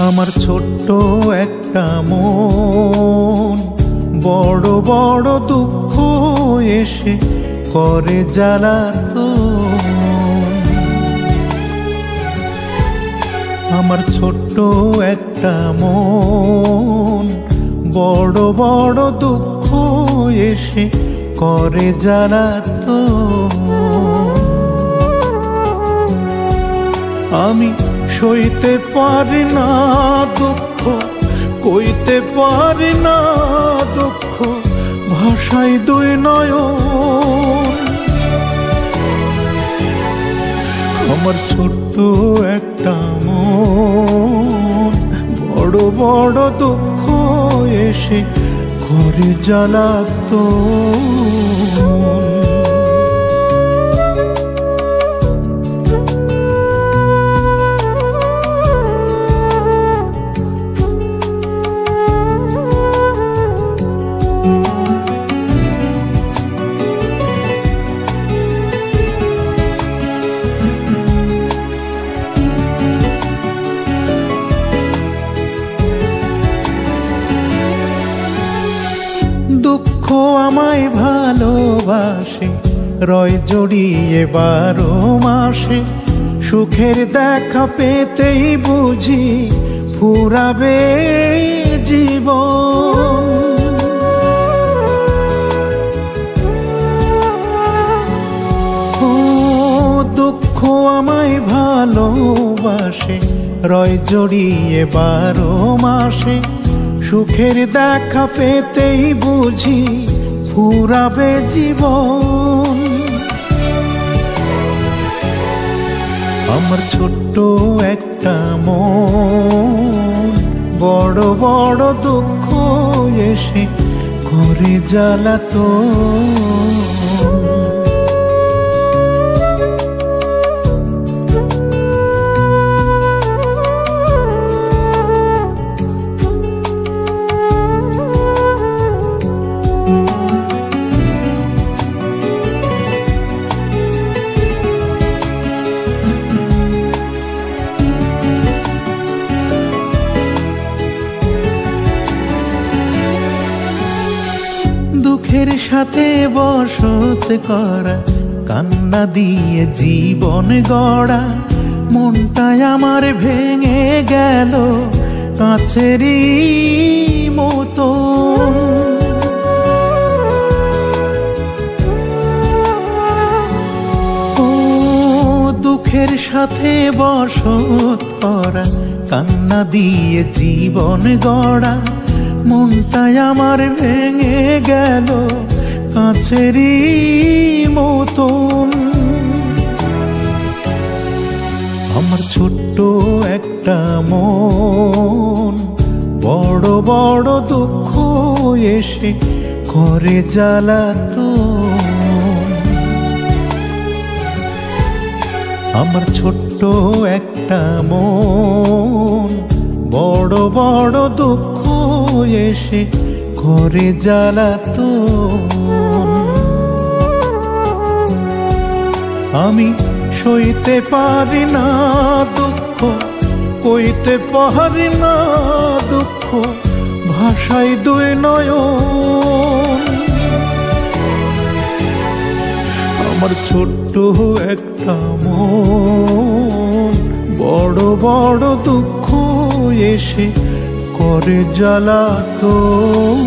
আমার ছোট্ট একটা মন বড় বড় দুঃখ এসে করে জ্বালাতন। আমার ছোট্ট একটা মন বড় বড় দুঃখ এসে করে জ্বালাতন। আমি সইতে পারি না দুঃখ, কইতে পারি না দুঃখ, ভাষায় দুই নয়ন। আমার ছোট্ট একটা মন বড় বড় দুঃখ এসে করে জ্বালাতন। দুঃখ আমায় ভালোবাসে, রয় জড়িয়ে 12 মাসে। সুখের দেখা পেতেই বুঝি ফুরাবে জীবন। ও দুঃখ আমায় ভালোবাসে, রয় জড়িয়ে 12 মাসে। সুখের দেখা পেতেই বুঝি ফুরাবে জীবন। আমার ছোট্ট একটা মন বড় বড় দুঃখ এসে করে জ্বালাতন। দুঃখের সাথে বসত করা, কান্না দিয়ে জীবন গড়া। মনটাই আমার ভেঙে গেল কাছেরই মতো। ও দুঃখের সাথে বসত করা, কান্না দিয়ে জীবন গড়া। মনটাই আমার ভেঙে গেল কাছেরই মতন। আমার ছোট্ট একটা মন বড় বড় দুঃখ এসে করে জ্বালাতন। আমার ছোট্ট একটা মন বড় বড় দুঃখ এসে করে জ্বালাতন। আমি সইতে পারি না দুঃখ, কইতে পারি না দুঃখ, ভাষায় দুই নয়ন। আমার ছোট্ট একটা মন বড় বড় দুঃখ এসে করে জ্বালাতন।